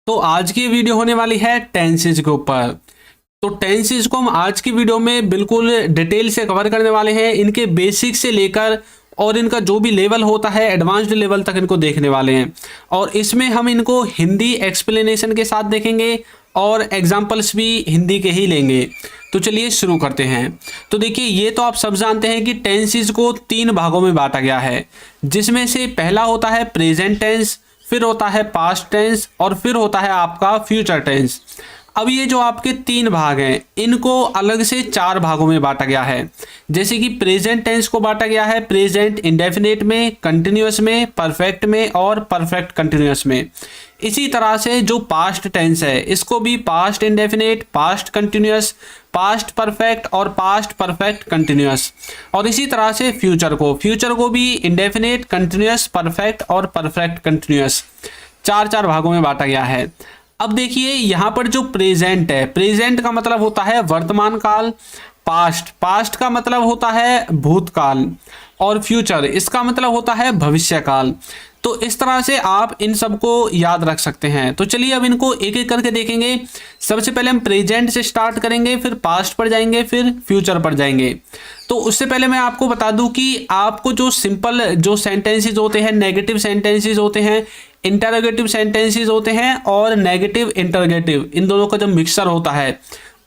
तो आज की वीडियो होने वाली है टेंसेज के ऊपर। तो टेंसेज को हम आज की वीडियो में बिल्कुल डिटेल से कवर करने वाले हैं। इनके बेसिक से लेकर और इनका जो भी लेवल होता है एडवांस्ड लेवल तक इनको देखने वाले हैं। और इसमें हम इनको हिंदी एक्सप्लेनेशन के साथ देखेंगे और एग्जाम्पल्स भी हिंदी के ही लेंगे। तो चलिए शुरू करते हैं। तो देखिए, ये तो आप सब जानते हैं कि टेंसेज को 3 भागों में बांटा गया है, जिसमें से पहला होता है प्रेजेंट टेंस, फिर होता है पास्ट टेंस और फिर होता है आपका फ्यूचर टेंस। अब ये जो आपके 3 भाग हैं, इनको अलग से 4 भागों में बांटा गया है। जैसे कि प्रेजेंट टेंस को बांटा गया है प्रेजेंट इंडेफिनिट में, कंटिन्यूअस में, परफेक्ट में और परफेक्ट कंटिन्यूअस में। इसी तरह से जो पास्ट टेंस है, इसको भी past indefinite, past continuous, past perfect और पास्ट परफेक्ट कंटिन्यूअस। और इसी तरह से फ्यूचर को भी इंडेफिनिट, कंटिन्यूअस, परफेक्ट और परफेक्ट कंटिन्यूअस 4 भागों में बांटा गया है। अब देखिए, यहाँ पर जो प्रेजेंट है, प्रेजेंट का मतलब होता है वर्तमान काल, पास्ट का मतलब होता है भूतकाल और फ्यूचर इसका मतलब होता है भविष्य काल। तो इस तरह से आप इन सबको याद रख सकते हैं। तो चलिए अब इनको एक एक करके देखेंगे। सबसे पहले हम प्रेजेंट से स्टार्ट करेंगे, फिर पास्ट पर जाएंगे, फिर फ्यूचर पर जाएंगे। तो उससे पहले मैं आपको बता दूं कि आपको जो सिंपल जो सेंटेंसेस होते हैं, नेगेटिव सेंटेंसेस होते हैं, इंटरोगेटिव सेंटेंसेस होते हैं और नेगेटिव इंटरोगेटिव, इन दोनों का जो मिक्सचर होता है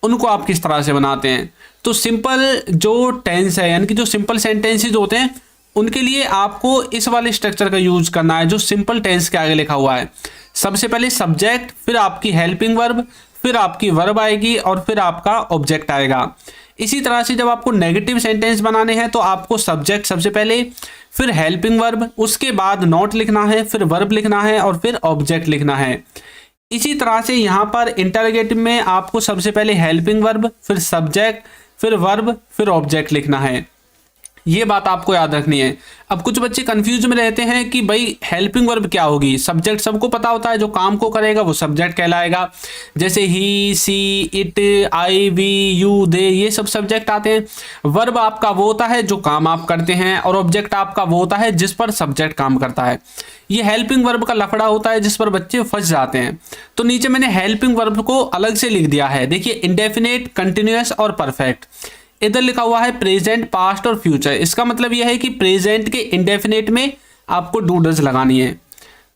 उनको आप किस तरह से बनाते हैं। तो सिंपल जो टेंस है, यानी कि जो सिंपल सेंटेंसेस होते हैं, उनके लिए आपको इस वाले स्ट्रक्चर का यूज करना है जो सिंपल टेंस के आगे लिखा हुआ है। सबसे पहले सब्जेक्ट, फिर आपकी हेल्पिंग वर्ब, फिर आपकी वर्ब आएगी और फिर आपका ऑब्जेक्ट आएगा। इसी तरह से जब आपको नेगेटिव सेंटेंस बनाने हैं तो आपको सब्जेक्ट सबसे पहले, फिर हेल्पिंग वर्ब, उसके बाद नॉट लिखना है, फिर वर्ब लिखना है और फिर ऑब्जेक्ट लिखना है। इसी तरह से यहाँ पर इंटरोगेटिव में आपको सबसे पहले हेल्पिंग वर्ब, फिर सब्जेक्ट, फिर वर्ब, फिर ऑब्जेक्ट लिखना है। ये बात आपको याद रखनी है। अब कुछ बच्चे कंफ्यूज में रहते हैं कि भाई हेल्पिंग वर्ब क्या होगी। सब्जेक्ट सबको पता होता है, जो काम को करेगा वो सब्जेक्ट कहलाएगा। जैसे ही, सी, इट, आई, वी, यू, दे, ये सब सब्जेक्ट आते हैं। वर्ब आपका वो होता है जो काम आप करते हैं और ऑब्जेक्ट आपका वो होता है जिस पर सब्जेक्ट काम करता है। ये हेल्पिंग वर्ब का लफड़ा होता है जिस पर बच्चे फंस जाते हैं। तो नीचे मैंने हेल्पिंग वर्ब को अलग से लिख दिया है। देखिए, इंडेफिनिट, कंटिन्यूअस और परफेक्ट। इधर लिखा हुआ है प्रेजेंट, पास्ट और फ्यूचर। इसका मतलब यह है कि प्रेजेंट के इंडेफिनिट में आपको डूडल्स लगानी है,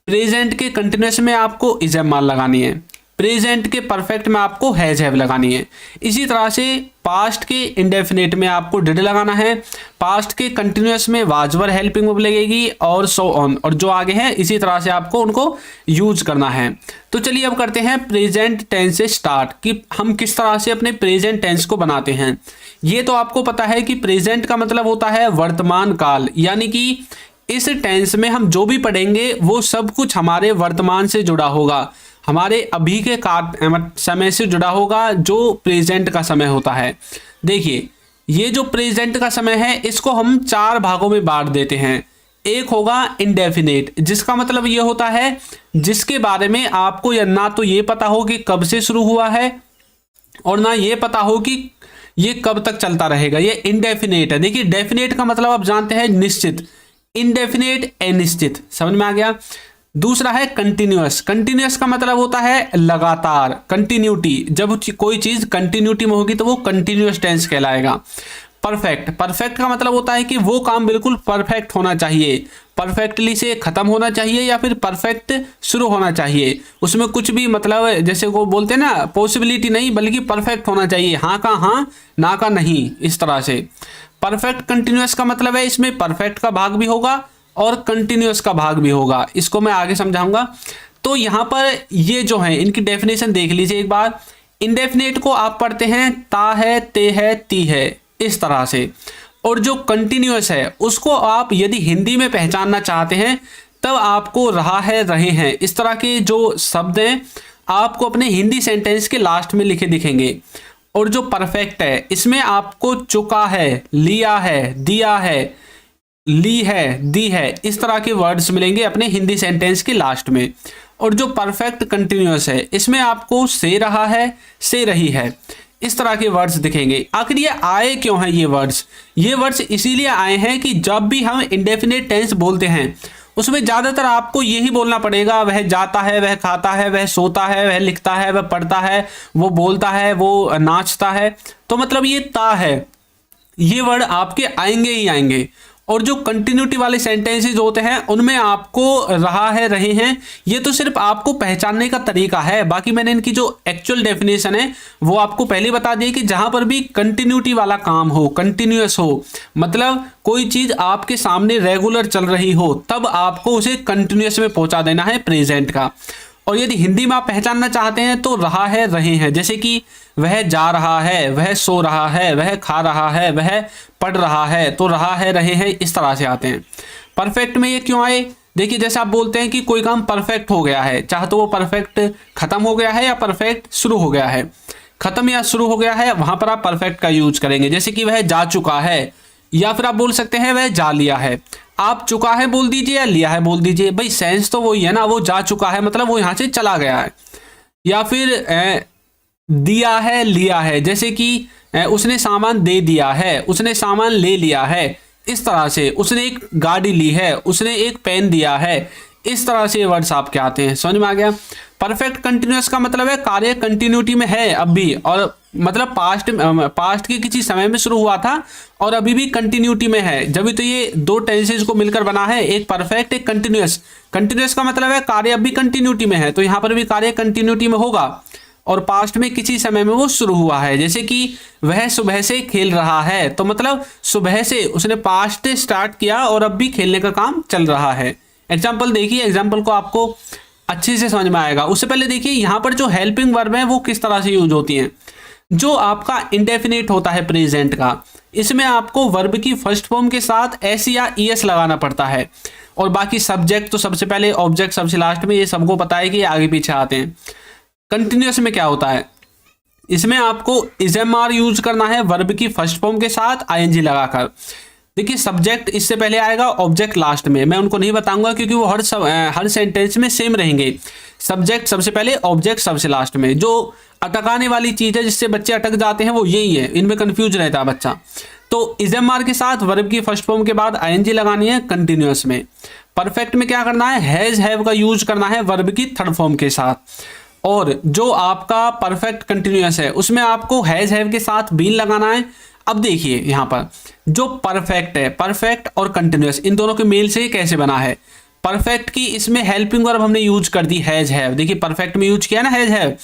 प्रेजेंट के कंटिन्यूअस में आपको इज एम आर लगानी है, प्रेजेंट के परफेक्ट में आपको हैज हैव लगानी है। इसी तरह से पास्ट के इंडेफिनिट में आपको डिड लगाना है, पास्ट के कंटिन्यूअस में वाज वर हेल्पिंग वर्ब लगेगी और सो ऑन, और जो आगे हैं इसी तरह से आपको उनको यूज करना है। तो चलिए अब करते हैं प्रेजेंट टेंस से स्टार्ट कि हम किस तरह से अपने प्रेजेंट टेंस को बनाते हैं। ये तो आपको पता है कि प्रेजेंट का मतलब होता है वर्तमान काल, यानी कि इस टेंस में हम जो भी पढ़ेंगे वो सब कुछ हमारे वर्तमान से जुड़ा होगा, हमारे अभी के समय से जुड़ा होगा, जो प्रेजेंट का समय होता है। देखिए, ये जो प्रेजेंट का समय है इसको हम 4 भागों में बांट देते हैं। एक होगा इंडेफिनिट, जिसका मतलब ये होता है जिसके बारे में आपको या ना तो ये पता हो कि कब से शुरू हुआ है और ना ये पता हो कि ये कब तक चलता रहेगा। ये इंडेफिनिट है। देखिए, डेफिनेट का मतलब आप जानते हैं निश्चित, इंडेफिनिट अनिश्चित। समझ में आ गया। दूसरा है कंटिन्यूअस। कंटिन्यूअस का मतलब होता है लगातार, कंटिन्यूटी। जब कोई चीज कंटिन्यूटी में होगी तो वो कंटिन्यूअस टेंस कहलाएगा। परफेक्ट का मतलब होता है कि वो काम बिल्कुल परफेक्ट होना चाहिए, परफेक्टली से खत्म होना चाहिए या फिर परफेक्ट शुरू होना चाहिए। उसमें कुछ भी मतलब जैसे वो बोलते हैं ना, पॉसिबिलिटी नहीं बल्कि परफेक्ट होना चाहिए, हाँ का हाँ, ना का नहीं, इस तरह से। परफेक्ट कंटिन्यूअस का मतलब है इसमें परफेक्ट का भाग भी होगा और कंटिन्यूअस का भाग भी होगा। इसको मैं आगे समझाऊंगा। तो यहाँ पर ये जो है इनकी डेफिनेशन देख लीजिए एक बार। इंडेफिनेट को आप पढ़ते हैं ता है, ते है, ती है, इस तरह से। और जो कंटिन्यूअस है उसको आप यदि हिंदी में पहचानना चाहते हैं तब आपको रहा है, रहे हैं, इस तरह के जो शब्द हैं आपको अपने हिंदी सेंटेंस के लास्ट में लिखे दिखेंगे। और जो परफेक्ट है इसमें आपको चुका है, लिया है, दिया है, ली है, दी है, इस तरह के वर्ड्स मिलेंगे अपने हिंदी सेंटेंस के लास्ट में। और जो परफेक्ट कंटिन्यूअस है इसमें आपको से रहा है, से रही है, इस तरह के वर्ड्स दिखेंगे। आखिर ये आए क्यों हैं ये वर्ड्स? ये वर्ड्स इसीलिए आए हैं कि जब भी हम इंडेफिनिट टेंस बोलते हैं उसमें ज्यादातर आपको यही बोलना पड़ेगा, वह जाता है, वह खाता है, वह सोता है, वह लिखता है, वह पढ़ता है, वो बोलता है, वो नाचता है। तो मतलब ये ता है, ये वर्ड आपके आएंगे ही आएंगे। और जो कंटिन्यूटी वाले सेंटेंसेस होते हैं उनमें आपको रहा है, रहे हैं, ये तो सिर्फ आपको पहचानने का तरीका है। बाकी मैंने इनकी जो एक्चुअल डेफिनेशन है वो आपको पहले बता दी कि जहां पर भी कंटिन्यूटी वाला काम हो, कंटिन्यूअस हो, मतलब कोई चीज आपके सामने रेगुलर चल रही हो, तब आपको उसे कंटिन्यूअस में पहुंचा देना है प्रेजेंट का। और यदि हिंदी में आप पहचानना चाहते हैं तो रहा है, रहे हैं, जैसे कि वह जा रहा है, वह सो रहा है, वह खा रहा है, वह पढ़ रहा है, तो रहा है, रहे हैं, इस तरह से आते हैं। परफेक्ट में ये क्यों आए? देखिए जैसे आप बोलते हैं कि कोई काम परफेक्ट हो गया है, चाहे तो वो परफेक्ट खत्म हो गया है या परफेक्ट शुरू हो गया है। खत्म या शुरू हो गया है, वहां पर आप परफेक्ट का यूज करेंगे। जैसे कि वह जा चुका है, या फिर आप बोल सकते हैं वह जा लिया है। आप चुका है बोल दीजिए या लिया है बोल दीजिए, भाई सेंस तो वही है ना, वो जा चुका है मतलब वो यहां से चला गया है। या फिर दिया है, लिया है, जैसे कि उसने सामान दे दिया है, उसने सामान ले लिया है, इस तरह से। उसने एक गाड़ी ली है, उसने एक पेन दिया है, इस तरह से वर्ड्स आपके आते हैं। समझ में आ गया? परफेक्ट कंटिन्यूअस का मतलब है कार्य कंटिन्यूटी में है अब भी, और मतलब पास्ट के किसी समय में शुरू हुआ था और अभी भी कंटिन्यूटी में है। जब भी तो ये दो टेंसेज को मिलकर बना है, एक परफेक्ट, एक कंटिन्यूअस। कंटिन्यूअस का मतलब है कार्य अभी कंटिन्यूटी में है, तो यहाँ पर भी कार्य कंटिन्यूटी में होगा और पास्ट में किसी समय में वो शुरू हुआ है। जैसे कि वह सुबह से खेल रहा है, तो मतलब सुबह से उसने पास्ट स्टार्ट किया और अब भी खेलने का काम चल रहा है। एग्जाम्पल देखिए, एग्जाम्पल को आपको अच्छे से समझ में आएगा। उससे पहले देखिए यहाँ पर जो हेल्पिंग वर्ब है वो किस तरह से यूज होती हैं। जो आपका इंडेफिनिट होता है प्रेजेंट का, इसमें आपको वर्ब की फर्स्ट फॉर्म के साथ एस या ईएस लगाना पड़ता है, और बाकी सब्जेक्ट तो सबसे पहले, ऑब्जेक्ट सबसे लास्ट में, ये सबको पता है कि आगे पीछे आते हैं। कंटिन्यूअस में क्या होता है, इसमें आपको इजएमआर यूज करना है वर्ब की फर्स्ट फॉर्म के साथ आईएनजी लगाकर। देखिए सब्जेक्ट इससे पहले आएगा, ऑब्जेक्ट लास्ट में। मैं उनको नहीं बताऊंगा क्योंकि वो हर सेंटेंस में सेम रहेंगे। सब्जेक्ट सबसे पहले, ऑब्जेक्ट सबसे लास्ट में। जो अटकाने वाली चीज है जिससे बच्चे अटक जाते हैं वो यही है, इनमें कंफ्यूज रहता है बच्चा। तो इजएमआर के साथ वर्ब की फर्स्ट फॉर्म के बाद आईएनजी लगानी है कंटिन्यूअस में। परफेक्ट में क्या करना है, हैज हैव का यूज करना है वर्ब की थर्ड फॉर्म के साथ। और जो आपका परफेक्ट कंटिन्यूअस है उसमें आपको हैज हैव के साथ बीन लगाना है। अब देखिए यहाँ पर जो परफेक्ट है, परफेक्ट और कंटिन्यूअस, इन दोनों के मेल से कैसे बना है। परफेक्ट की इसमें हेल्पिंग वर्ब हमने यूज कर दी हैज हैव। देखिए परफेक्ट में यूज किया ना हैज हैव,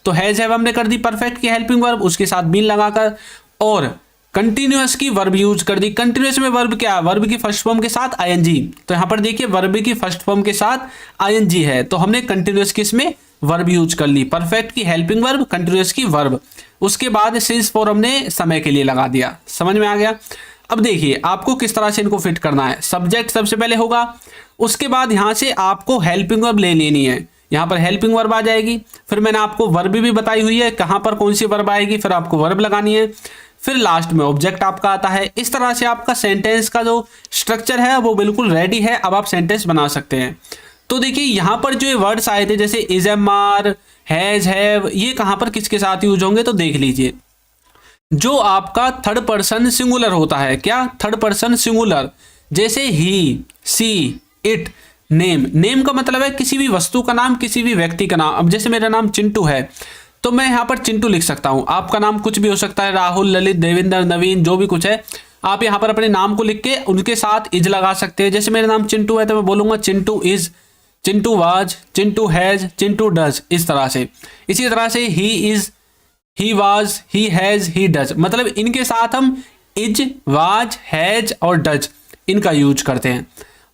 तो हैज हैव हमने कर दी परफेक्ट की हेल्पिंग वर्ब, उसके साथ बीन लगाकर। और कंटिन्यूअस की वर्ब यूज कर दी। कंटिन्यूअस में वर्ब क्या है, वर्ब की फर्स्ट फॉर्म के साथ आईएनजी। तो यहाँ पर देखिए वर्ब की फर्स्ट फॉर्म के साथ आईएनजी है, तो हमने कंटिन्यूअस की इसमें वर्ब यूज कर ली। परफेक्ट की हेल्पिंग वर्ब, कंटिन्यूअस की वर्ब, उसके बाद सिंस फॉर हमने समय के लिए लगा दिया। समझ में आ गया? अब देखिए आपको किस तरह से इनको फिट करना है। सब्जेक्ट सबसे पहले होगा, उसके बाद यहाँ से आपको हेल्पिंग वर्ब ले लेनी है। यहाँ पर हेल्पिंग वर्ब आ जाएगी, फिर मैंने आपको वर्ब भी बताई हुई है कहाँ पर कौन सी वर्ब आएगी, फिर आपको वर्ब लगानी है, फिर लास्ट में ऑब्जेक्ट आपका आता है। इस तरह से आपका सेंटेंस का जो स्ट्रक्चर है वो बिल्कुल रेडी है। अब आप सेंटेंस बना सकते हैं। तो देखिए यहाँ पर जो वर्ड्स आए थे जैसे इजएमआर, हैज हैव, ये कहाँ पर किसके साथ यूज होंगे, तो देख लीजिए। जो आपका थर्ड पर्सन सिंगुलर होता है, क्या, थर्ड पर्सन सिंगुलर, जैसे ही, सी, इट, नेम। नेम का मतलब है किसी भी वस्तु का नाम, किसी भी व्यक्ति का नाम। अब जैसे मेरा नाम चिंटू है तो मैं यहाँ पर चिंटू लिख सकता हूँ। आपका नाम कुछ भी हो सकता है, राहुल, ललित, देवेंद्र, नवीन, जो भी कुछ है। आप यहाँ पर अपने नाम को लिख के उनके साथ इज लगा सकते हैं। जैसे मेरा नाम चिंटू है तो मैं बोलूंगा Chintu is, Chintu was, Chintu has, Chintu does, इस तरह से। इसी तरह से he is, he was, he has, he does, मतलब इनके साथ हम इज, वाज, हैज और डज इनका यूज करते हैं।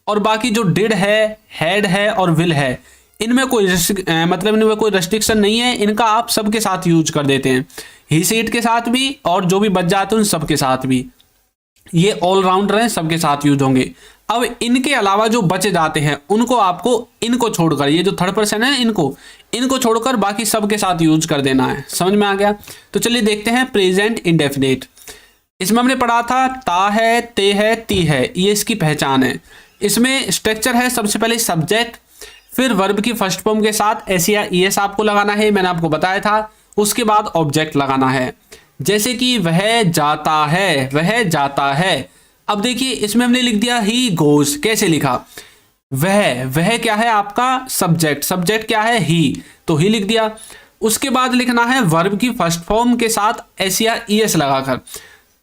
और बाकी जो डिड है, हैड है और विल है, इनमें कोई मतलब इनमें कोई रेस्ट्रिक्शन नहीं है, इनका आप सबके साथ यूज कर देते हैं। ही से इट के साथ भी, और जो भी बच जाते हैं उन सबके साथ भी। ये ऑलराउंडर हैं, सबके साथ यूज होंगे। अब इनके अलावा जो बचे जाते हैं उनको आपको इनको छोड़कर, ये जो थर्ड पर्सन है इनको छोड़कर बाकी सबके साथ यूज कर देना है। समझ में आ गया? तो चलिए देखते हैं प्रेजेंट इंडेफिनिट। इसमें हमने पढ़ा था ता है, ते है, ती है, ये इसकी पहचान है। इसमें स्ट्रक्चर है, सबसे पहले सब्जेक्ट, फिर वर्ब की फर्स्ट फॉर्म के साथ एस या ईएस आपको लगाना है, मैंने आपको बताया था। उसके बाद ऑब्जेक्ट लगाना है, जैसे कि वह जाता है, वह जाता है। अब देखिए इसमें हमने लिख दिया ही गोज। कैसे लिखा, वह क्या है आपका सब्जेक्ट, सब्जेक्ट क्या है ही, तो ही लिख दिया। उसके बाद लिखना है वर्ब की फर्स्ट फॉर्म के साथ एस या ईएस लगाकर।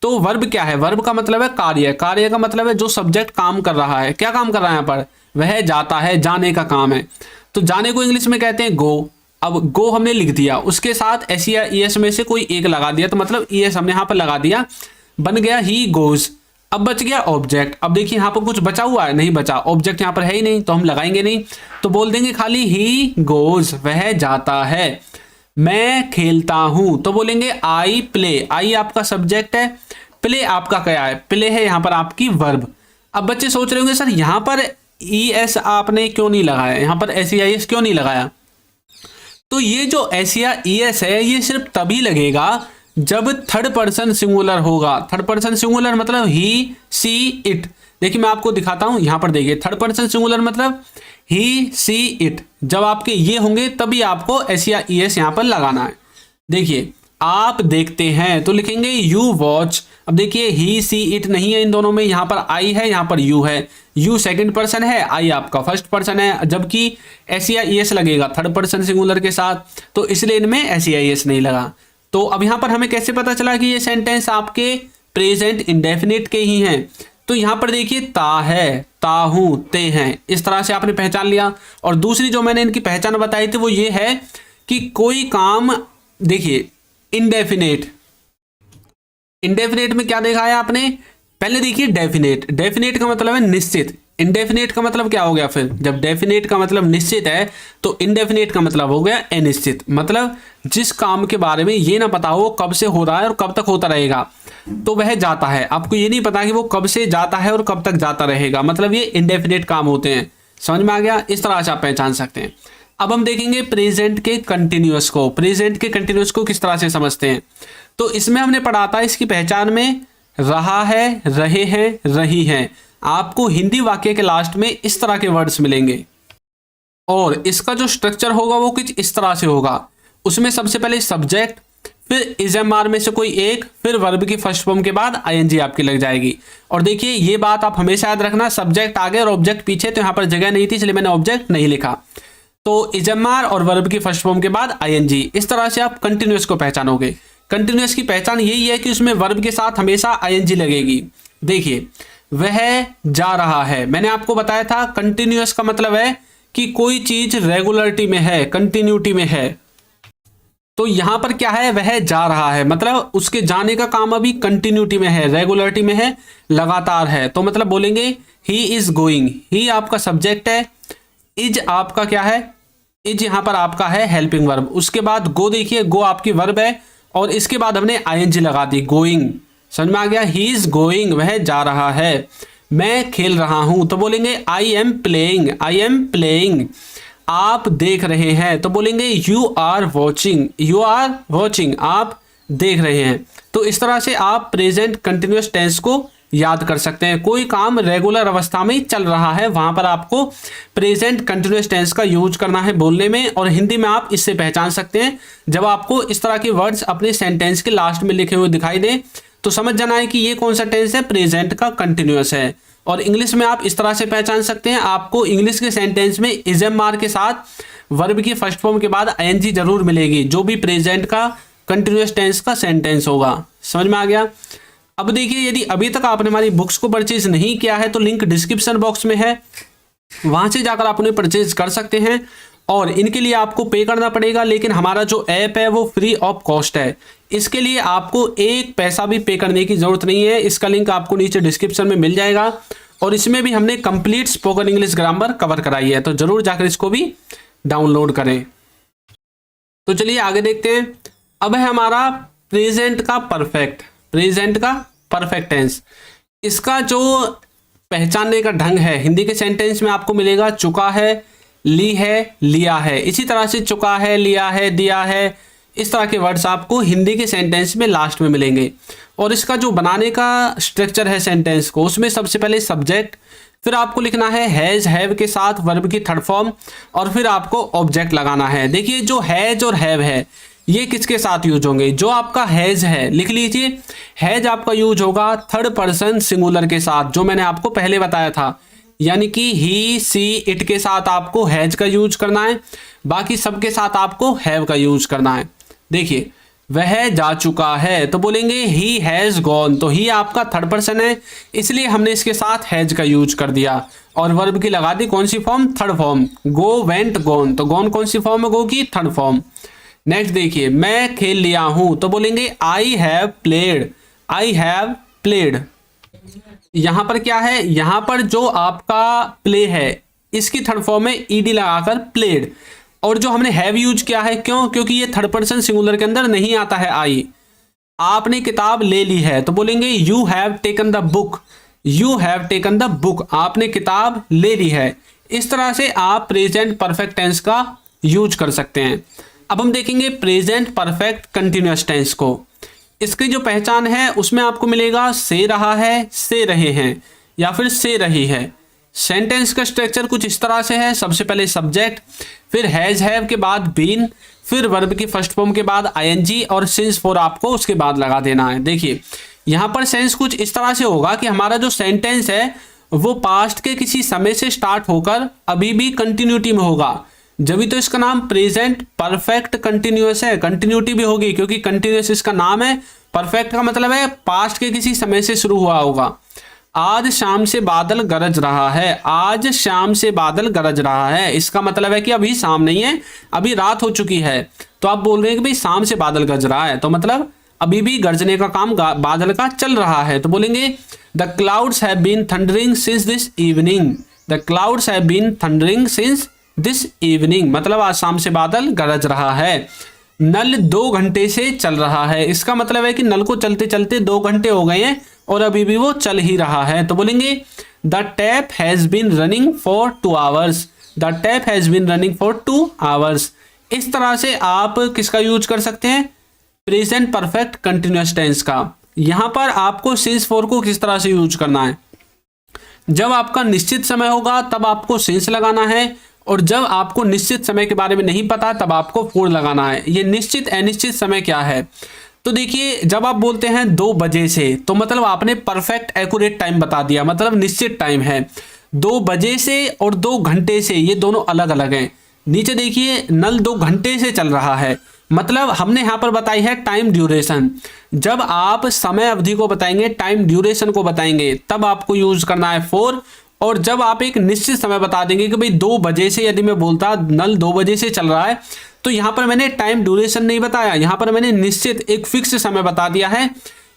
तो वर्ब क्या है, वर्ब का मतलब है कार्य, कार्य का मतलब है जो सब्जेक्ट काम कर रहा है। क्या काम कर रहा है यहाँ पर, वह जाता है, जाने का काम है। तो जाने को इंग्लिश में कहते हैं गो। अब गो हमने लिख दिया, उसके साथ एस या ईएस में से कोई एक लगा दिया, तो मतलब ईएस हमने यहाँ पर लगा दिया, बन गया ही गोज। अब बच गया ऑब्जेक्ट। अब देखिए यहाँ पर कुछ बचा हुआ है, नहीं बचा, ऑब्जेक्ट यहाँ पर है ही नहीं तो हम लगाएंगे नहीं, तो बोल देंगे खाली ही गोज, वह जाता है। मैं खेलता हूं तो बोलेंगे आई प्ले, आई आपका सब्जेक्ट है, प्ले आपका क्या है, प्ले है यहाँ पर आपकी वर्ब। अब बच्चे सोच रहे होंगे सर यहाँ पर ई एस आपने क्यों नहीं लगाया, यहाँ पर एस आई एस क्यों नहीं लगाया। तो ये जो एस या ई एस है ये सिर्फ तभी लगेगा जब थर्ड पर्सन सिंगुलर होगा। थर्ड पर्सन सिंगुलर मतलब ही सी इट। देखिए मैं आपको दिखाता हूं, यहां पर देखिए थर्ड पर्सन सिंगुलर मतलब ही सी इट। जब आपके ये होंगे तभी आपको एस या ई एस यहां पर लगाना है। देखिए आप देखते हैं तो लिखेंगे यू वॉच। अब देखिए ही सी इट नहीं है इन दोनों में, यहां पर आई है, यहां पर यू है। यू सेकंड पर्सन है, आई आपका फर्स्ट पर्सन है, जबकि एस या ई एस लगेगा थर्ड पर्सन सिंगुलर के साथ, तो इसलिए इनमें एस या ई एस नहीं लगा। तो अब यहां पर हमें कैसे पता चला कि ये सेंटेंस आपके प्रेजेंट इंडेफिनिट के ही हैं। तो यहां पर देखिए ता है, ता हूं, ते हैं, इस तरह से आपने पहचान लिया। और दूसरी जो मैंने इनकी पहचान बताई थी वो ये है कि कोई काम, देखिए इंडेफिनेट, इंडेफिनेट में क्या देखा है आपने, पहले देखिए डेफिनेट, डेफिनेट का मतलब है निश्चित, इंडेफिनेट का मतलब क्या हो गया, फिर जब डेफिनेट का मतलब निश्चित है तो इंडेफिनेट का मतलब हो गया अनिश्चित। मतलब जिस काम के बारे में ये ना पता हो कब से हो रहा है और कब तक होता रहेगा, तो वह जाता है। आपको ये नहीं पता कि वो कब से जाता है और कब तक जाता रहेगा, मतलब ये इंडेफिनेट काम होते हैं। समझ में आ गया, इस तरह से आप पहचान सकते हैं। अब हम देखेंगे प्रेजेंट के कंटिन्यूअस को। प्रेजेंट के कंटिन्यूअस को किस तरह से समझते हैं, तो इसमें हमने पढ़ा था इसकी पहचान में रहा है, रहे हैं, रही हैं। आपको हिंदी वाक्य के लास्ट में इस तरह के वर्ड्स मिलेंगे और इसका जो स्ट्रक्चर होगा वो कुछ इस तरह से होगा। उसमें सबसे पहले सब्जेक्ट, फिर इजएमआर में से कोई एक, फिर वर्ब की फर्स्ट फॉर्म के बाद आईएनजी आपकी लग जाएगी। और देखिए ये बात आप हमेशा याद रखना, सब्जेक्ट आगे और ऑब्जेक्ट पीछे, तो यहाँ पर जगह नहीं थी इसलिए मैंने ऑब्जेक्ट नहीं लिखा। तो इजएमआर और वर्ब की फर्स्ट फॉर्म के बाद आईएनजी, इस तरह से आप कंटिन्यूअस को पहचानोगे। कंटिन्यूअस की पहचान यही है कि उसमें वर्ब के साथ हमेशा आईएनजी लगेगी। देखिए वह जा रहा है, मैंने आपको बताया था कंटिन्यूअस का मतलब है कि कोई चीज रेगुलरिटी में है, कंटिन्यूटी में है। तो यहां पर क्या है, वह जा रहा है, मतलब उसके जाने का काम अभी कंटिन्यूटी में है, रेगुलरिटी में है, लगातार है। तो मतलब बोलेंगे ही इज गोइंग। ही आपका सब्जेक्ट है, इज आपका क्या है, इज यहां पर आपका है हेल्पिंग वर्ब। उसके बाद गो, देखिए गो आपकी वर्ब है और इसके बाद हमने आईएनजी लगा दी, गोइंग। समझ में आ गया, ही इज गोइंग, वह जा रहा है। मैं खेल रहा हूं तो बोलेंगे I am playing, I am playing. आप देख रहे हैं तो बोलेंगे you are watching, you are watching, आप देख रहे हैं। तो इस तरह से आप प्रेजेंट कंटिन्यूअस टेंस को याद कर सकते हैं। कोई काम रेगुलर अवस्था में चल रहा है वहां पर आपको प्रेजेंट कंटिन्यूअस टेंस का यूज करना है बोलने में, और हिंदी में आप इससे पहचान सकते हैं। जब आपको इस तरह के वर्ड्स अपने सेंटेंस के लास्ट में लिखे हुए दिखाई दें तो समझ जाना है कि ये कौन सा टेंस है, प्रेजेंट का कंटिन्यूअस है। और इंग्लिश में आप इस तरह से पहचान सकते हैं, आपको इंग्लिश के सेंटेंस में इजएमआर के साथ वर्ब की फर्स्ट फॉर्म के बाद आईएनजी जरूर मिलेगी, जो भी प्रेजेंट का कंटिन्यूअस टेंस का सेंटेंस होगा। समझ में आ गया। अब देखिए यदि अभी तक आपने हमारी बुक्स को परचेज नहीं किया है तो लिंक डिस्क्रिप्शन बॉक्स में है, वहां से जाकर आप उन्हें परचेज कर सकते हैं। और इनके लिए आपको पे करना पड़ेगा, लेकिन हमारा जो ऐप है वो फ्री ऑफ कॉस्ट है। इसके लिए आपको एक पैसा भी पे करने की जरूरत नहीं है। इसका लिंक आपको नीचे डिस्क्रिप्शन में मिल जाएगा और इसमें भी हमने complete spoken English grammar cover कराई है, तो जरूर जाकर इसको भी डाउनलोड करें। तो चलिए आगे देखते हैं। अब है हमारा प्रेजेंट का परफेक्ट, प्रेजेंट का परफेक्ट टेंस। इसका जो पहचानने का ढंग है, हिंदी के सेंटेंस में आपको मिलेगा चुका है, ली है, लिया है। इसी तरह से चुका है, लिया है, दिया है, इस तरह के वर्ड्स आपको हिंदी के सेंटेंस में लास्ट में मिलेंगे। और इसका जो बनाने का स्ट्रक्चर है सेंटेंस को, उसमें सबसे पहले सब्जेक्ट, फिर आपको लिखना है हैज, हैव के साथ वर्ब की थर्ड फॉर्म, और फिर आपको ऑब्जेक्ट लगाना है। देखिए जो हैज और हैव है ये किसके साथ यूज होंगे, जो आपका हैज है लिख लीजिए, हैज आपका यूज होगा थर्ड पर्सन सिंगुलर के साथ, जो मैंने आपको पहले बताया था। यानी कि ही, सी, इट के साथ आपको हैज का यूज करना है, बाकी सबके साथ आपको हैव का यूज करना है। देखिए वह जा चुका है तो बोलेंगे ही हैज गॉन, तो ही आपका थर्ड पर्सन है इसलिए हमने इसके साथ हैज का यूज कर दिया और वर्ब की लगा दी कौन सी फॉर्म, थर्ड फॉर्म। गो, वेंट, गॉन, तो गॉन कौन सी फॉर्म है, गो की थर्ड फॉर्म। नेक्स्ट देखिए मैं खेल लिया हूं तो बोलेंगे I have played, I have played. यहां पर क्या है, यहां पर जो आपका प्ले है इसकी थर्ड फॉर्म में ईडी लगाकर प्लेड, और जो हमने हैव यूज किया है क्यों, क्योंकि ये थर्ड पर्सन सिंगुलर के अंदर नहीं आता है आई। आपने किताब ले ली है तो बोलेंगे you have taken the book, you have taken the book, आपने किताब ले ली है। इस तरह से आप प्रेजेंट परफेक्ट टेंस का यूज कर सकते हैं। अब हम देखेंगे प्रेजेंट परफेक्ट कंटिन्यूअस टेंस को। इसकी जो पहचान है उसमें आपको मिलेगा से रहा है, से रहे हैं, या फिर से रही है। सेंटेंस का स्ट्रक्चर कुछ इस तरह से है, सबसे पहले सब्जेक्ट, फिर हैज हैव के बाद बीन, फिर वर्ब की फर्स्ट फॉर्म के बाद आईएनजी और सिंस फॉर आपको उसके बाद लगा देना है। देखिए यहाँ पर सेंस कुछ इस तरह से होगा कि हमारा जो सेंटेंस है वो पास्ट के किसी समय से स्टार्ट होकर अभी भी कंटिन्यूटी में होगा, जब भी तो इसका नाम प्रेजेंट परफेक्ट कंटिन्यूअस है। कंटिन्यूटी भी होगी क्योंकि कंटिन्यूअस इसका नाम है, परफेक्ट का मतलब है पास्ट के किसी समय से शुरू हुआ होगा। आज शाम से बादल गरज रहा है, आज शाम से बादल गरज रहा है, इसका मतलब है कि अभी शाम नहीं है, अभी रात हो चुकी है। तो आप बोल रहे हैं कि भाई शाम से बादल गरज रहा है, तो मतलब अभी भी गरजने का काम बादल का चल रहा है। तो बोलेंगे the clouds have been thundering since this evening, the clouds have been thundering since this evening, मतलब आज शाम से बादल गरज रहा है। नल 2 घंटे से चल रहा है, इसका मतलब है कि नल को चलते चलते 2 घंटे हो गए हैं और अभी भी वो चल ही रहा है। तो बोलेंगे the tap has been running for 2 hours, the tap has been running for 2 hours. इस तरह से आप किसका यूज कर सकते हैं, प्रेजेंट परफेक्ट कंटिन्यूअस टेंस का। यहां पर आपको सिंस फॉर को किस तरह से यूज करना है, जब आपका निश्चित समय होगा तब आपको सिंस लगाना है, और जब आपको निश्चित समय के बारे में नहीं पता तब आपको फॉर लगाना है। ये निश्चित अनिश्चित समय क्या है, तो देखिए जब आप बोलते हैं 2 बजे से तो मतलब आपने परफेक्ट एक्यूरेट टाइम बता दिया, मतलब निश्चित टाइम है। 2 बजे से और 2 घंटे से ये दोनों अलग अलग हैं। नीचे देखिए नल 2 घंटे से चल रहा है, मतलब हमने यहाँ पर बताई है टाइम ड्यूरेशन। जब आप समय अवधि को बताएंगे, टाइम ड्यूरेशन को बताएंगे, तब आपको यूज करना है फॉर। और जब आप एक निश्चित समय बता देंगे कि भाई 2 बजे से, यदि मैं बोलता नल 2 बजे से चल रहा है तो यहाँ पर मैंने टाइम ड्यूरेशन नहीं बताया, यहाँ पर मैंने निश्चित एक फिक्स समय बता दिया है,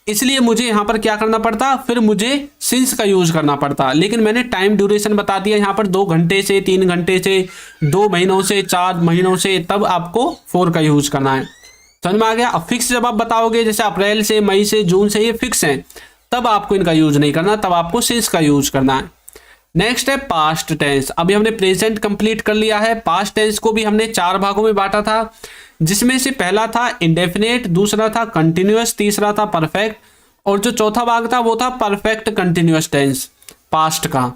इसलिए मुझे यहाँ पर क्या करना पड़ता, फिर मुझे सिंस का यूज करना पड़ता। लेकिन मैंने टाइम ड्यूरेशन बता दिया यहाँ पर 2 घंटे से, 3 घंटे से, 2 महीनों से, 4 महीनों से, तब आपको फॉर का यूज करना है। समझ में आ गया। अब फिक्स जब आप बताओगे, जैसे अप्रैल से, मई से, जून से, ये फिक्स है, तब आपको इनका यूज नहीं करना, तब आपको सिंस का यूज करना है। नेक्स्ट है पास्ट टेंस। अभी हमने प्रेजेंट कंप्लीट कर लिया है। पास्ट टेंस को भी हमने 4 भागों में बांटा था, जिसमें से पहला था इंडेफिनेट, दूसरा था कंटिन्यूअस, तीसरा था परफेक्ट, और जो चौथा भाग था वो था परफेक्ट कंटिन्यूअस टेंस पास्ट का।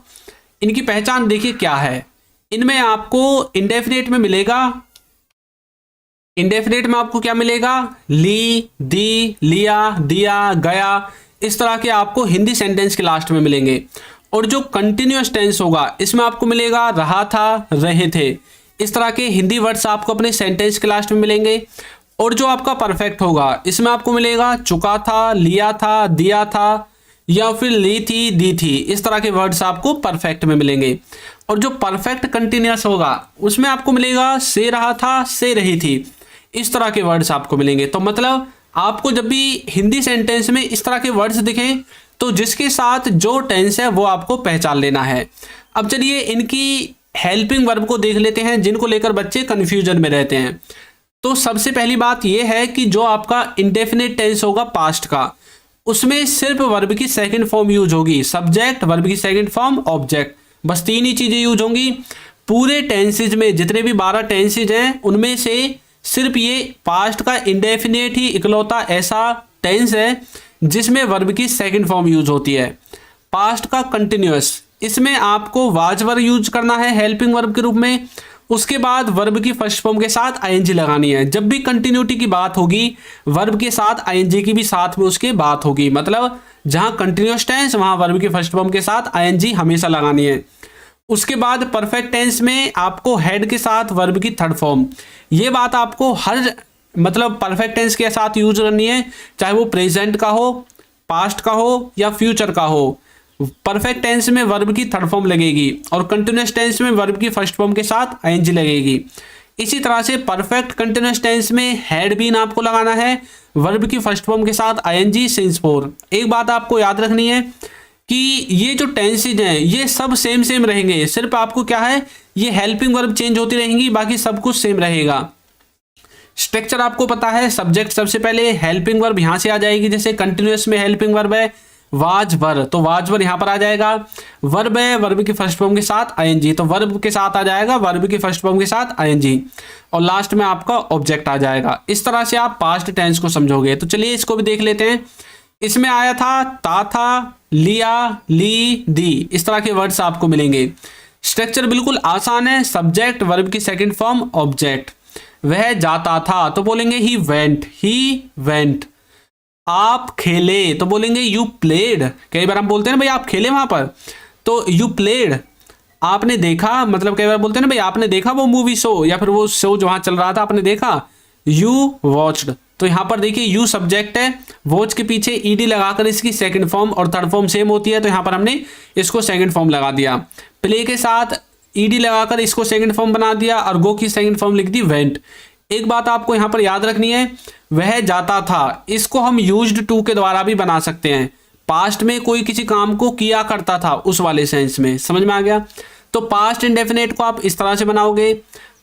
इनकी पहचान देखिए क्या है। इनमें आपको इंडेफिनेट में मिलेगा, इंडेफिनेट में आपको क्या मिलेगा, ली, दी, लिया, दिया, गया, इस तरह के आपको हिंदी सेंटेंस के लास्ट में मिलेंगे। और जो कंटिन्यूअस टेंस होगा इसमें आपको मिलेगा रहा था, रहे थे, इस तरह के हिंदी वर्ड्स आपको अपने सेंटेंस के लास्ट में मिलेंगे। और जो आपका परफेक्ट होगा इसमें आपको मिलेगा चुका था, लिया था, दिया था, या फिर ली थी, दी थी, इस तरह के वर्ड्स आपको परफेक्ट में मिलेंगे। और जो परफेक्ट कंटिन्यूअस होगा उसमें आपको मिलेगा से रहा था, से रही थी, इस तरह के वर्ड्स आपको मिलेंगे। तो मतलब आपको जब भी हिंदी सेंटेंस में इस तरह के वर्ड्स दिखें तो जिसके साथ जो टेंस है वो आपको पहचान लेना है। अब चलिए इनकी हेल्पिंग वर्ब को देख लेते हैं, जिनको लेकर बच्चे कंफ्यूजन में रहते हैं। तो सबसे पहली बात यह है कि जो आपका इंडेफिनिट टेंस होगा पास्ट का, उसमें सिर्फ वर्ब की सेकंड फॉर्म यूज होगी, सब्जेक्ट, वर्ब की सेकंड फॉर्म, ऑब्जेक्ट, बस 3 ही चीजें यूज होंगी। पूरे टेंसेज में जितने भी 12 टेंसेज हैं उनमें से सिर्फ ये पास्ट का इंडेफिनिट ही इकलौता ऐसा टेंस है जिसमें वर्ब की सेकंड फॉर्म यूज होती है। पास्ट का कंटिन्यूअस, इसमें आपको वाज वर्ब यूज करना है हेल्पिंग वर्ब के रूप में। उसके बाद वर्ब की फर्स्ट फॉर्म के साथ आईएनजी लगानी है। जब भी कंटिन्यूटी की बात होगी वर्ब के साथ आईएनजी की भी साथ में उसके बात होगी, मतलब जहां कंटिन्यूअस टेंस वहां वर्ब की फर्स्ट फॉर्म के साथ आईएनजी हमेशा लगानी है। उसके बाद परफेक्ट टेंस में आपको हेड के साथ वर्ब की थर्ड फॉर्म, ये बात आपको हर मतलब परफेक्ट टेंस के साथ यूज करनी है, चाहे वो प्रेजेंट का हो, पास्ट का हो या फ्यूचर का हो। परफेक्ट टेंस में वर्ब की थर्ड फॉर्म लगेगी और कंटिन्यूअस टेंस में वर्ब की फर्स्ट फॉर्म के साथ आईएनजी लगेगी। इसी तरह से परफेक्ट कंटिन्यूअस टेंस में हैड बीन आपको लगाना है वर्ब की फर्स्ट फॉर्म के साथ आईएनजी सिंस फोर। एक बात आपको याद रखनी है कि ये जो टेंसेज हैं ये सब सेम रहेंगे, सिर्फ आपको क्या है ये हेल्पिंग वर्ब चेंज होती रहेंगी, बाकी सब कुछ सेम रहेगा। स्ट्रक्चर आपको पता है, सब्जेक्ट सबसे पहले, हेल्पिंग वर्ब यहां से आ जाएगी, जैसे कंटिन्यूअस में हेल्पिंग वर्ब है वाज वर, तो वाज वर यहां पर आ जाएगा। वर्ब है वर्ब की फर्स्ट फॉर्म के साथ आईएनजी, तो वर्ब के साथ आ जाएगा वर्ब की फर्स्ट फॉर्म के साथ आईएनजी, और लास्ट में आपका ऑब्जेक्ट आ जाएगा। इस तरह से आप पास्ट टेंस को समझोगे। तो चलिए इसको भी देख लेते हैं। इसमें आया था, लिया, ली, दी, इस तरह के वर्ड्स आपको मिलेंगे। स्ट्रक्चर बिल्कुल आसान है, सब्जेक्ट वर्ब की सेकंड फॉर्म ऑब्जेक्ट। वह जाता था तो बोलेंगे ही वेंट। आप खेले तो बोलेंगे यू प्लेड। कई बार हम बोलते हैं ना भाई आप खेले वहां पर, तो यू प्लेड। आपने देखा, मतलब कई बार बोलते हैं ना भाई आपने देखा वो मूवी शो, या फिर वो शो जो वहां चल रहा था आपने देखा, यू वॉच्ड। तो यहां पर देखिए यू सब्जेक्ट है, वॉच के पीछे ईडी लगाकर इसकी सेकंड फॉर्म और थर्ड फॉर्म सेम होती है, तो यहां पर हमने इसको सेकंड फॉर्म लगा दिया। प्ले के साथ ईडी लगाकर इसको सेकंड फॉर्म बना दिया और गो की सेकंड फॉर्म लिख दी वेंट। एक बात आपको यहां पर याद रखनी है, वह जाता था, इसको हम यूज्ड टू के द्वारा भी बना सकते हैं। पास्ट में कोई किसी काम को किया करता था उस वाले सेंस में, समझ में आ गया। तो पास्ट इंडेफिनेट को आप इस तरह से बनाओगे।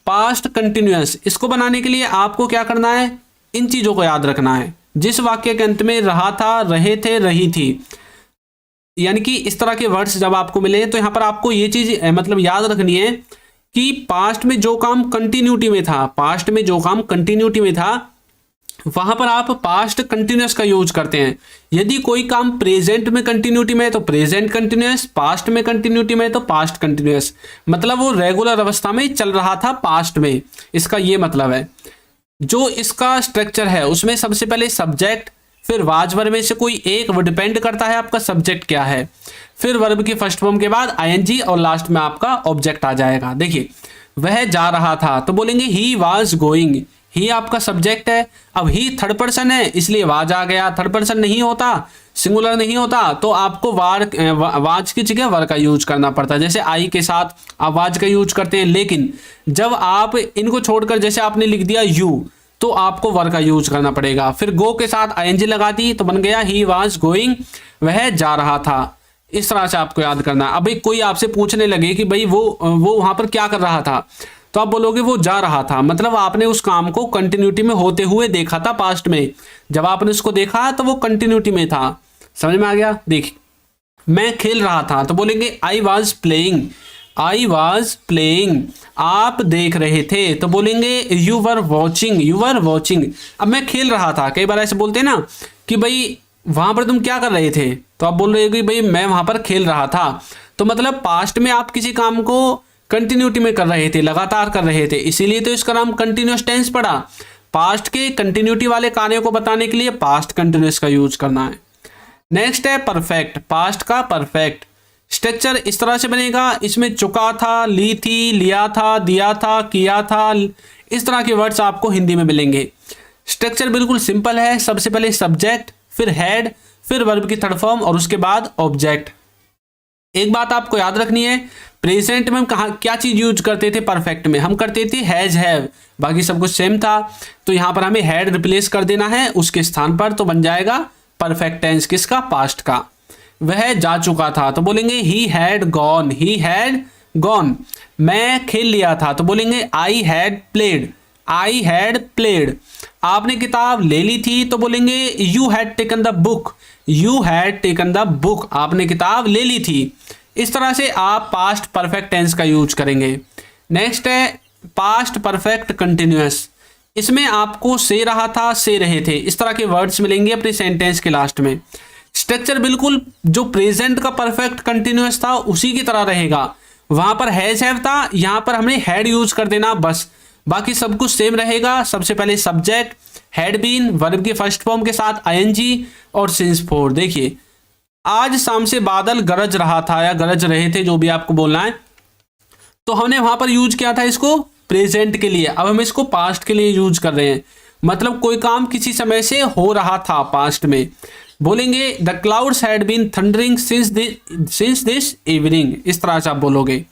पास्ट कंटिन्यूअस, इसको बनाने के लिए आपको क्या करना है, इन चीजों को याद रखना है। जिस वाक्य के अंत में रहा था, रहे थे, रही थी, यानी कि इस तरह के वर्ड्स जब आपको मिले तो यहां पर आपको ये चीज मतलब याद रखनी है कि पास्ट में जो काम कंटिन्यूटी में था, वहां पर आप पास्ट कंटिन्यूअस का यूज करते हैं। यदि कोई काम प्रेजेंट में कंटिन्यूटी में है तो प्रेजेंट कंटिन्यूअस, पास्ट में कंटिन्यूटी में तो पास्ट कंटिन्यूअस, मतलब वो रेगुलर अवस्था में चल रहा था पास्ट में, इसका ये मतलब है। जो इसका स्ट्रक्चर है उसमें सबसे पहले सब्जेक्ट, फिर वाज वर्ब में से कोई एक, वो डिपेंड करता है आपका सब्जेक्ट क्या है, फिर वर्ब की फर्स्ट फॉर्म के बाद आईएनजी और लास्ट में आपका ऑब्जेक्ट आ जाएगा। देखिए वह जा रहा था तो बोलेंगे ही वाज गोइंग, ही आपका सब्जेक्ट है। अब ही थर्ड पर्सन है इसलिए वाज आ गया, थर्ड पर्सन नहीं होता, सिंगुलर नहीं होता, तो आपको वाज की जगह वर का यूज करना पड़ता है। जैसे आई के साथ आप वाज का यूज करते हैं, लेकिन जब आप इनको छोड़कर जैसे आपने लिख दिया यू, तो आपको वर का यूज करना पड़ेगा। फिर गो के साथ आईएनजी लगा दी तो बन गया ही वाज गोइंग, वह जा रहा था। इस तरह से आपको याद करना है। अब कोई आपसे पूछने लगे कि भाई वो वहां पर क्या कर रहा था, तो आप बोलोगे वो जा रहा था, मतलब आपने उस काम को कंटिन्यूटी में होते हुए देखा था पास्ट में। जब आपने उसको देखा तो वो कंटिन्यूटी में था, समझ में आ गया। देखिए मैं खेल रहा था तो बोलेंगे आई वॉज प्लेइंग, आप देख रहे थे तो बोलेंगे यू वर वॉचिंग। अब मैं खेल रहा था, कई बार ऐसे बोलते हैं ना कि भाई वहां पर तुम क्या कर रहे थे, तो आप बोल रहे हो कि भाई मैं वहां पर खेल रहा था, तो मतलब पास्ट में आप किसी काम को कंटिन्यूटी में कर रहे थे, लगातार कर रहे थे, इसीलिए तो इसका नाम कंटिन्यूअस टेंस पड़ा। पास्ट के कंटिन्यूटी वाले कार्यों को बताने के लिए पास्ट कंटिन्यूअस का यूज करना है। नेक्स्ट है परफेक्ट, पास्ट का परफेक्ट। स्ट्रक्चर इस तरह से बनेगा, इसमें चुका था, ली थी, लिया था, दिया था, किया था, इस तरह के वर्ड्स आपको हिंदी में मिलेंगे। स्ट्रक्चर बिल्कुल सिंपल है, सबसे पहले सब्जेक्ट, फिर हेड, फिर वर्ब की थर्ड फॉर्म और उसके बाद ऑब्जेक्ट। एक बात आपको याद रखनी है, प्रेजेंट में हम क्या चीज यूज करते थे, परफेक्ट में हम करते थे हैज हैव, बाकी सब कुछ सेम था, तो यहां पर हमें हैड रिप्लेस कर देना है उसके स्थान पर, तो बन जाएगा परफेक्ट टेंस किसका, पास्ट का। वह जा चुका था तो बोलेंगे ही हैड गॉन। मैं खेल लिया था तो बोलेंगे आई हैड प्लेड। आपने किताब ले ली थी तो बोलेंगे you had taken the book, आपने किताब ले ली थी। इस तरह से आप पास्ट परफेक्ट टेंस का यूज करेंगे। नेक्स्ट है पास्ट परफेक्ट कंटिन्यूअस, इसमें आपको से रहा था, से रहे थे, इस तरह के वर्ड्स मिलेंगे अपने सेंटेंस के लास्ट में। स्ट्रक्चर बिल्कुल जो प्रेजेंट का परफेक्ट कंटिन्यूअस था उसी की तरह रहेगा, वहां पर हैज हैव था, यहां पर हमने हैड यूज कर देना बस, बाकी सब कुछ सेम रहेगा। सबसे पहले सब्जेक्ट, हैड बीन, वर्ब की फर्स्ट फॉर्म के साथ आईएनजी और सिंस फोर। देखिए आज शाम से बादल गरज रहा था या गरज रहे थे, जो भी आपको बोलना है, तो हमने वहां पर यूज किया था इसको प्रेजेंट के लिए, अब हम इसको पास्ट के लिए यूज कर रहे हैं। मतलब कोई काम किसी समय से हो रहा था पास्ट में। बोलेंगे the clouds had been thundering since this evening, इस तरह से आप बोलोगे।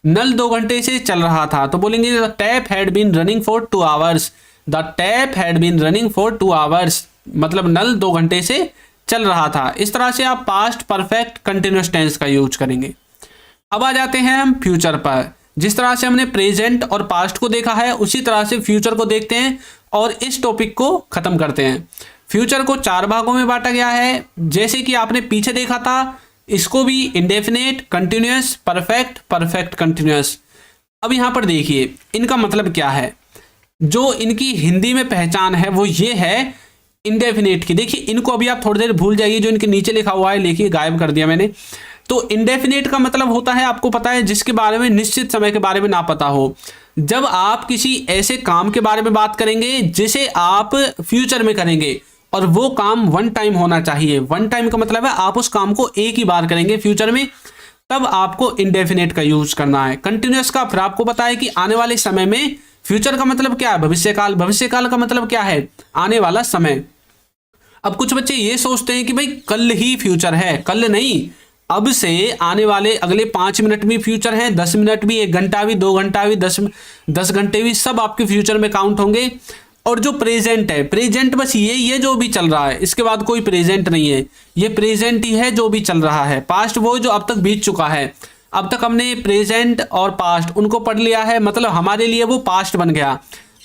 नल 2 घंटे से चल रहा था, तो बोलेंगे the tap had been running for 2 hours. The tap had been running for 2 hours, मतलब नल 2 घंटे से चल रहा था। इस तरह से आप पास्ट परफेक्ट कंटिन्यूअस टेंस का यूज करेंगे। अब आ जाते हैं हम फ्यूचर पर। जिस तरह से हमने प्रेजेंट और पास्ट को देखा है, उसी तरह से फ्यूचर को देखते हैं और इस टॉपिक को खत्म करते हैं। फ्यूचर को 4 भागों में बांटा गया है, जैसे कि आपने पीछे देखा था। इसको भी indefinite, continuous, perfect, perfect continuous. अब यहां पर देखिए इनका मतलब क्या है। जो इनकी हिंदी में पहचान है वो ये है इंडेफिनेट की। देखिए इनको अभी आप थोड़ी देर भूल जाइए, जो इनके नीचे लिखा हुआ है लिखिए, गायब कर दिया मैंने। तो इंडेफिनेट का मतलब होता है, आपको पता है, जिसके बारे में निश्चित समय के बारे में ना पता हो। जब आप किसी ऐसे काम के बारे में बात करेंगे जिसे आप फ्यूचर में करेंगे और वो काम 1 टाइम होना चाहिए। 1 टाइम का मतलब है आप उस काम को एक ही बार करेंगे फ्यूचर में, तब आपको इंडेफिनेट का यूज करना है। कंटिन्यूअस का फिर आपको पता है कि आने वाले समय में। फ्यूचर का मतलब क्या है? भविष्यकाल। भविष्यकाल का मतलब क्या है? आने वाला समय। अब कुछ बच्चे ये सोचते हैं कि भाई कल ही फ्यूचर है, कल नहीं, अब से आने वाले अगले 5 मिनट भी फ्यूचर है, 10 मिनट भी, 1 घंटा भी, 2 घंटा भी, 10 घंटे भी, सब आपके फ्यूचर में काउंट होंगे। और जो प्रेजेंट है, प्रेजेंट बस ये जो भी चल रहा है, इसके बाद कोई प्रेजेंट नहीं है, ये प्रेजेंट ही है जो भी चल रहा है। पास्ट वो जो अब तक बीत चुका है। अब तक हमने प्रेजेंट और पास्ट उनको पढ़ लिया है, मतलब हमारे लिए वो पास्ट बन गया।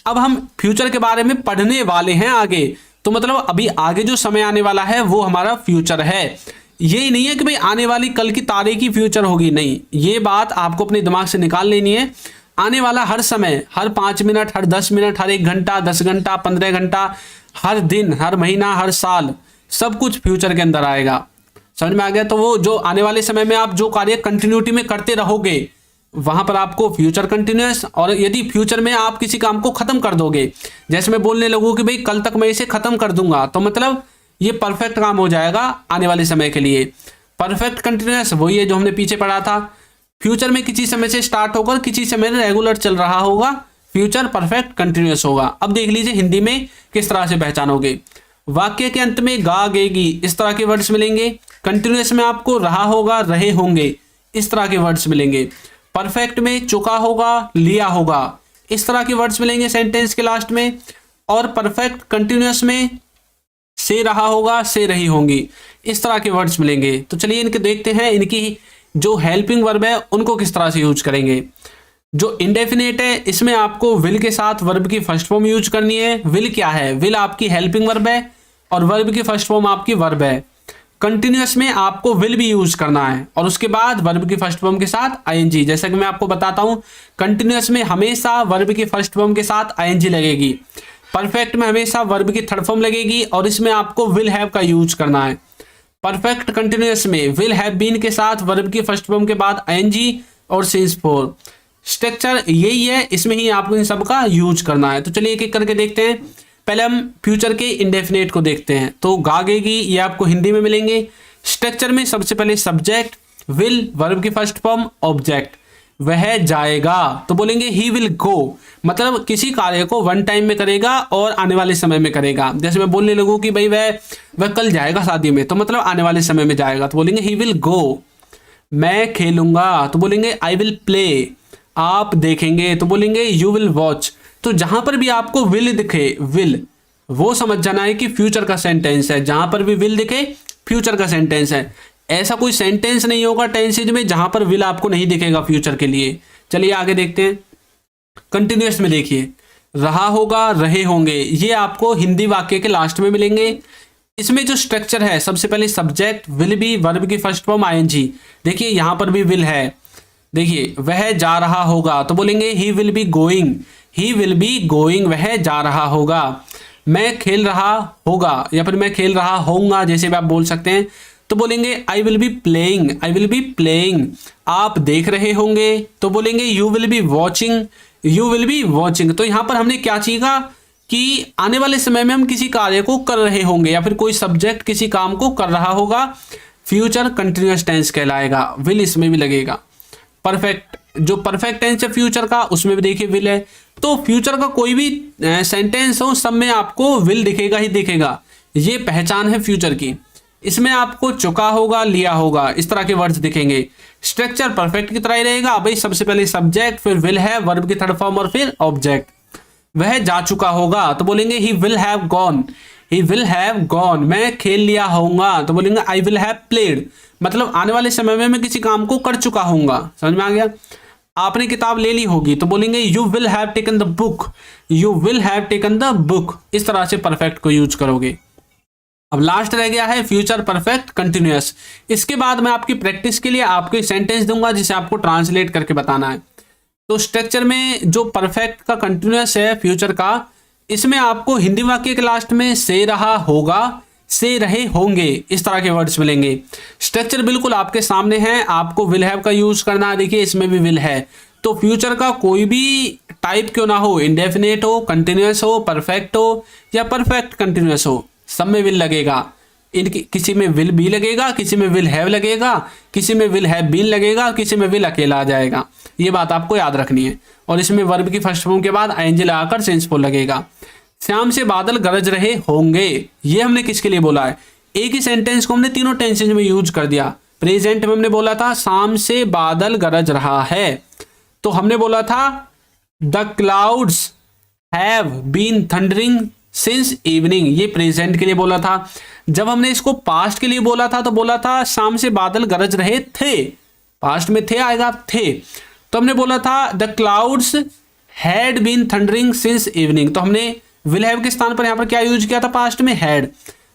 अब हम फ्यूचर के बारे में पढ़ने वाले हैं आगे, तो मतलब अभी आगे जो समय आने वाला है वो हमारा फ्यूचर है। ये नहीं है कि भाई आने वाली कल की तारीख की फ्यूचर होगी, नहीं, ये बात आपको अपने दिमाग से निकाल लेनी है। आने वाला हर समय, हर 5 मिनट, हर 10 मिनट, हर 1 घंटा, 10 घंटा, 15 घंटा, हर दिन, हर महीना, हर साल, सब कुछ फ्यूचर के अंदर आएगा। समझ में आ गया? तो वो जो आने वाले समय में आप जो कार्य कंटिन्यूटी में करते रहोगे, वहां पर आपको फ्यूचर कंटिन्यूअस। और यदि फ्यूचर में आप किसी काम को खत्म कर दोगे, जैसे मैं बोलने लगूं कि भाई कल तक मैं इसे खत्म कर दूंगा, तो मतलब ये परफेक्ट काम हो जाएगा आने वाले समय के लिए। परफेक्ट कंटिन्यूअस वही है जो हमने पीछे पढ़ा था। फ्यूचर में किसी समय से स्टार्ट होकर किसी समय रेगुलर चल रहा होगा, फ्यूचर परफेक्ट कंटिन्यूअस होगा। अब देख लीजिए हिंदी में किस तरह से पहचानोगे। वाक्य के अंत में गा गेगी इस तरह के वर्ड्स मिलेंगे। कंटिन्यूअस में आपको रहा होगा, रहे होंगे, इस तरह के वर्ड्स मिलेंगे। परफेक्ट में चुका होगा, लिया होगा, इस तरह के वर्ड्स मिलेंगे सेंटेंस के लास्ट में। और परफेक्ट कंटिन्यूअस में से रहा होगा, से रही होंगी, इस तरह के वर्ड्स मिलेंगे। तो चलिए इनके देखते हैं, इनकी जो हेल्पिंग वर्ब है उनको किस तरह से यूज करेंगे। जो इंडेफिनेट है इसमें आपको विल के साथ वर्ब की फर्स्ट फॉर्म यूज करनी है। विल क्या है? विल आपकी हेल्पिंग वर्ब है और वर्ब की फर्स्ट फॉर्म आपकी वर्ब है। कंटिन्यूअस में आपको विल भी यूज करना है और उसके बाद वर्ब की फर्स्ट फॉर्म के साथ आईएनजी। जैसा कि मैं आपको बताता हूं, कंटिन्यूअस में हमेशा वर्ब की फर्स्ट फॉर्म के साथ आईएनजी लगेगी। परफेक्ट में हमेशा वर्ब की थर्ड फॉर्म लगेगी और इसमें आपको विल हैव का यूज करना है। परफेक्ट कंटिन्यूअस में विल हैव बीन के साथ वर्ब की फर्स्ट फॉर्म के बाद आईएनजी और सिंस फॉर। स्ट्रक्चर यही है, इसमें ही आपको इन सब का यूज करना है। तो चलिए एक एक करके देखते हैं। पहले हम फ्यूचर के इंडेफिनेट को देखते हैं। तो गागेगी ये आपको हिंदी में मिलेंगे। स्ट्रक्चर में सबसे पहले सब्जेक्ट, विल, वर्ब की फर्स्ट फॉर्म, ऑब्जेक्ट। वह जाएगा तो बोलेंगे ही विल गो, मतलब किसी कार्य को 1 टाइम में करेगा और आने वाले समय में करेगा। जैसे मैं बोलने लगूं कि भाई वह कल जाएगा शादी में, तो मतलब आने वाले समय में जाएगा, तो बोलेंगे ही विल गो। मैं खेलूंगा तो बोलेंगे आई विल प्ले। आप देखेंगे तो बोलेंगे यू विल वॉच। तो जहां पर भी आपको विल दिखे, विल, वो समझ जाना है कि फ्यूचर का सेंटेंस है। जहां पर भी विल दिखे फ्यूचर का सेंटेंस है। ऐसा कोई सेंटेंस नहीं होगा टेंसेज में जहां पर विल आपको नहीं दिखेगा फ्यूचर के लिए। चलिए आगे देखते हैं। कंटिन्यूअस में देखिए, रहा होगा, रहे होंगे, ये आपको हिंदी वाक्य के लास्ट में मिलेंगे। इसमें जो स्ट्रक्चर है, सबसे पहले सब्जेक्ट, विल बी, वर्ब की फर्स्ट फॉर्म आईएनजी। देखिए यहां पर भी विल है। देखिए वह जा रहा होगा तो बोलेंगे he will be going. He will be going, वह जा रहा होगा। मैं खेल रहा होगा या फिर मैं खेल रहा होऊंगा, जैसे भी आप बोल सकते हैं, तो बोलेंगे I will be playing. I will be playing. आप देख रहे होंगे तो बोलेंगे you will be watching. You will be watching. तो यहां पर हमने क्या सीखा कि आने वाले समय में हम किसी कार्य को कर रहे होंगे या फिर कोई सब्जेक्ट किसी काम को कर रहा होगा, फ्यूचर कंटिन्यूअस टेंस कहलाएगा। विल इसमें भी लगेगा। परफेक्ट जो परफेक्ट टेंस है फ्यूचर का उसमें भी देखिए विल है। तो फ्यूचर का कोई भी सेंटेंस हो सब में आपको विल दिखेगा ही दिखेगा, ये पहचान है फ्यूचर की। इसमें आपको चुका होगा, लिया होगा, इस तरह के वर्ड्स दिखेंगे। स्ट्रक्चर परफेक्ट की तरह ही रहेगा भाई, सबसे पहले सब्जेक्ट, फिर विल है, वर्ब की थर्ड फॉर्म और फिर ऑब्जेक्ट। वह जा चुका होगा तो बोलेंगे he will have gone, he will have gone. मैं खेल लिया होऊंगा तो बोलेंगे आई विल हैव प्लेड, मतलब आने वाले समय में मैं किसी काम को कर चुका होऊंगा। समझ में आ गया। आपने किताब ले ली होगी तो बोलेंगे you will have taken the book, you will have taken the book. इस तरह से परफेक्ट को यूज करोगे। अब लास्ट रह गया है फ्यूचर परफेक्ट कंटिन्यूअस। इसके बाद मैं आपकी प्रैक्टिस के लिए आपको एक सेंटेंस दूंगा जिसे आपको ट्रांसलेट करके बताना है। तो स्ट्रक्चर में जो परफेक्ट का कंटिन्यूअस है फ्यूचर का, इसमें आपको हिंदी वाक्य के लास्ट में से रहा होगा, से रहे होंगे, इस तरह के वर्ड्स मिलेंगे। स्ट्रक्चर बिल्कुल आपके सामने है, आपको विल हैव का यूज करना है। देखिए इसमें भी विल है। तो फ्यूचर का कोई भी टाइप क्यों ना हो, इंडेफिनेट हो, कंटिन्यूअस हो, परफेक्ट हो या परफेक्ट कंटिन्यूअस हो, सब में विल लगेगा। इनकी किसी में विल बी लगेगा, किसी में विल हैव लगेगा, किसी में विल हैव बीन लगेगा, किसी में विल अकेला आ जाएगा। ये बात आपको याद रखनी है। और इसमें वर्ब की फर्स्ट फॉर्म के बाद आईएनजी लगाकर सेंसफुल लगेगा। शाम से बादल गरज रहे होंगे, ये हमने किसके लिए बोला है? एक ही सेंटेंस को हमने तीनों टेंसेस में यूज कर दिया। प्रेजेंट में हमने बोला था शाम से बादल गरज रहा है, तो हमने बोला था the clouds have been thundering since evening, ये प्रेजेंट के लिए बोला था। जब हमने इसको पास्ट के लिए बोला था तो बोला था शाम से बादल गरज रहे थे, पास्ट में थे आएगा थे। तो हमने बोला था the clouds had been thundering since evening, तो हमने विल हैव के स्थान पर यहां पर क्या यूज किया था? पास्ट में हैड।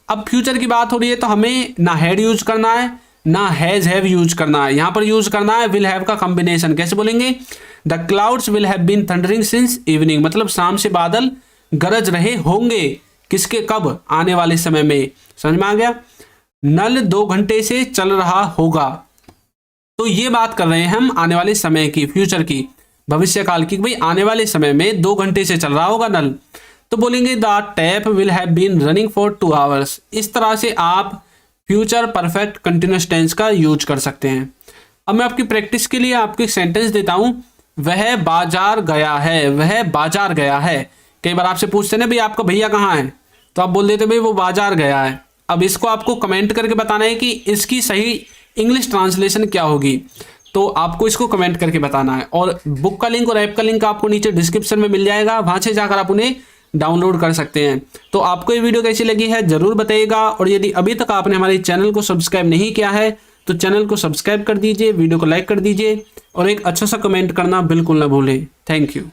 अब फ्यूचर की बात हो रही है तो हमें ना हैड यूज करना है ना हैज हैव यूज करना है, यहां पर यूज करना है विल हैव का कॉम्बिनेशन। कैसे बोलेंगे? The clouds will have been thundering since evening, मतलब शाम से बादल गरज रहे होंगे, किसके, कब? आने वाले समय में। समझ में आ गया। नल 2 घंटे से चल रहा होगा, तो ये बात कर रहे हैं हम आने वाले समय की, फ्यूचर की, भविष्य काल की। भाई आने वाले समय में 2 घंटे से चल रहा होगा नल, तो बोलेंगे the tap will have been running for 2 hours. इस तरह से आप फ्यूचर परफेक्ट कंटिन्यूअस टेंस का यूज कर सकते हैं। अब मैं आपकी प्रैक्टिस के लिए आपको एक सेंटेंस देता हूं, वह बाजार गया है, वह बाजार गया है। कई बार आपसे पूछते हैं ना भाई आपका भैया कहाँ है, तो आप बोल देते भाई वो बाजार गया है। अब इसको आपको कमेंट करके बताना है कि इसकी सही इंग्लिश ट्रांसलेशन क्या होगी, तो आपको इसको कमेंट करके बताना है। और बुक का लिंक और ऐप का लिंक आपको नीचे डिस्क्रिप्शन में मिल जाएगा, वहां से जाकर आप उन्हें डाउनलोड कर सकते हैं। तो आपको ये वीडियो कैसी लगी है जरूर बताइएगा। और यदि अभी तक आपने हमारे चैनल को सब्सक्राइब नहीं किया है तो चैनल को सब्सक्राइब कर दीजिए, वीडियो को लाइक कर दीजिए और एक अच्छा सा कमेंट करना बिल्कुल ना भूलें। Thank you.